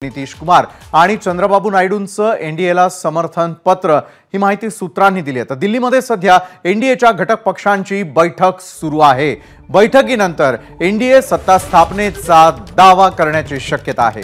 नितीश कुमार आणि चंद्रबाबू नायडूंचं एनडीएला समर्थन पत्र ही माहिती सूत्रांनी दिली आहे। तर दिल्लीमध्ये सध्या एनडीएच्या घटक पक्षांची बैठक सुरू आहे। बैठकीनंतर एनडीए सत्ता स्थापनेचा दावा करण्याची शक्यता आहे।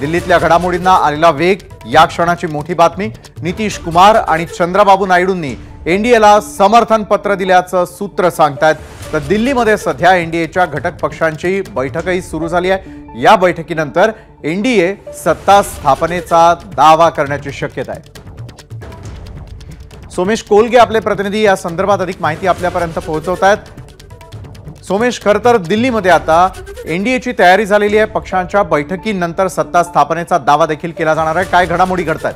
दिल्लीतल्या घडामोडींना आलेला वेग, या क्षणाची मोठी बातमी। नितीश कुमार आणि चंद्रबाबू नायडूंनी एनडीएला समर्थन पत्र दिल्याचं सूत्र सांगतात। तर दिल्लीमध्ये सध्या एनडीएच्या घटक पक्षांची बैठकही सुरू झाली आहे। या बैठकीनंतर एनडीए सत्ता स्थापनेचा दावा करण्याची शक्यता आहे। सोमेश कोलगे आपले प्रतिनिधी या संदर्भात अधिक माहिती आपल्यापर्यंत पोहोचवतायत। सोमेश, खरं तर दिल्लीमध्ये आता एनडीएची तयारी झालेली आहे। पक्षांच्या बैठकीनंतर सत्ता स्थापनेचा दावा देखील केला जाणार आहे। काय घडामोडी घडतायत?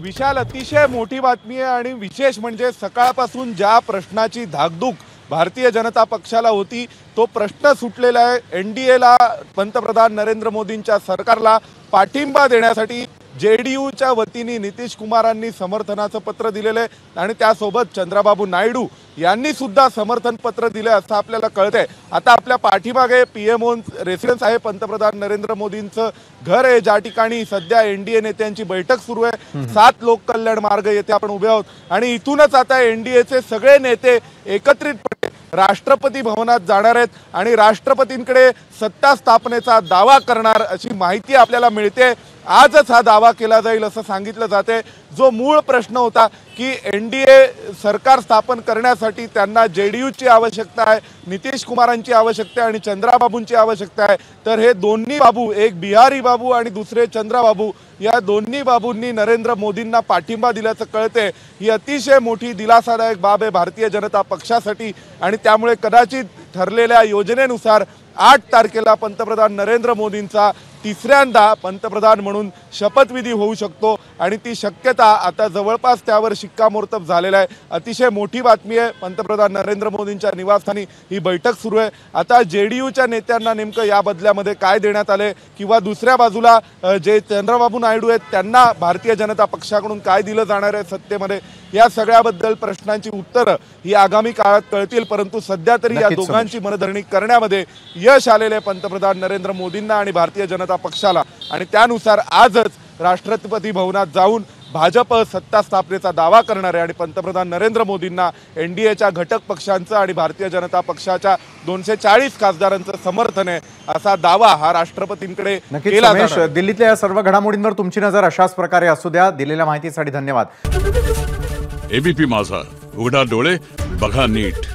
विशाल, अतिशय मोठी बातमी आहे आणि विशेष म्हणजे सकाळपासून ज्या प्रश्नाची धाकधूक भारतीय जनता पक्षाला होती तो प्रश्न सुटलेला आहे। एनडीएला, पंतप्रधान नरेंद्र मोदींच्या सरकारला पाठिंबा देण्यासाठी जेडीयूच्या वतीने नितीश कुमारांनी समर्थनाचं पत्र दिलेलं आहे आणि त्यासोबत चंद्रबाबू नायडू यांनी सुद्धा समर्थन पत्र दिले असं आपल्याला कळतंय। आता आपल्या पाठीमागे पीएमओ रेसिडेन्स आहे, पंतप्रधान नरेंद्र मोदींचं घर आहे, ज्या ठिकाणी सध्या एनडीए नेत्यांची बैठक सुरू आहे। 7 लोक कल्याण मार्ग येथे आपण उभे आहोत आणि इथूनच आता एनडीएचे सगळे नेते एकत्रितपणे राष्ट्रपती भवनात जाणार आहेत आणि राष्ट्रपतींकडे सत्ता स्थापनेचा दावा करणार अशी माहिती आपल्याला मिळते। आजच हा दावा केला जाईल असं सांगितलं जाते। जो मूळ प्रश्न होता की एनडीए सरकार स्थापन करण्यासाठी त्यांना जेडीयूची आवश्यकता आहे, नितीश कुमारांची आवश्यकता आहे आणि चंद्राबाबूंची आवश्यकता आहे। तर हे दोन्ही बाबू, एक बिहारी बाबू आणि दुसरे चंद्राबाबू, या दोन्ही बाबूंनी नरेंद्र मोदींना पाठिंबा दिल्याचं कळते। ही अतिशय मोठी दिलासादायक बाब आहे भारतीय जनता पक्षासाठी आणि त्यामुळे कदाचित ठरलेल्या योजनेनुसार 8 तारखेला पंतप्रधान नरेंद्र मोदींचा तिसऱ्यांदा पंतप्रधान म्हणून शपथविधी होऊ शकतो आणि ती शक्यता आता जवळपास त्यावर शिक्कामोर्तब झालेला आहे। अतिशय मोठी बातमी आहे। पंतप्रधान नरेंद्र मोदींच्या निवासस्थानी ही बैठक सुरू आहे। आता जेडीयूच्या नेत्यांना नेमकं या बदल्यामध्ये काय देण्यात आले किंवा दुसऱ्या बाजूला जे चंद्रबाबू नायडू आहेत त्यांना भारतीय जनता पक्षाकडून काय दिलं जाणार आहे सत्तेमध्ये, या सगळ्याबद्दल प्रश्नांची उत्तरं ही आगामी काळात कळतील। परंतु सध्या तरी या दोघांची मनधरणी करण्यामध्ये यश आलेले पंतप्रधान नरेंद्र मोदींना आणि भारतीय जनता पक्षाला आणि त्यानुसार आजच राष्ट्रपती भवनात जाऊन भाजप सत्ता स्थापनेचा दावा करणार आहे आणि पंतप्रधान नरेंद्र मोदींना एनडीएच्या घटक पक्षांचं आणि भारतीय जनता पक्षाच्या 240 खासदारांचं समर्थन आहे असा दावा हा राष्ट्रपतींकडे केला जाणार आहे। दिल्लीतल्या या सर्व घडामोडींवर तुमची नजर अशाच प्रकारे असू द्या। दिलेल्या माहितीसाठी धन्यवाद। एबीपी माझा, उघडा डोळे बघा नीट।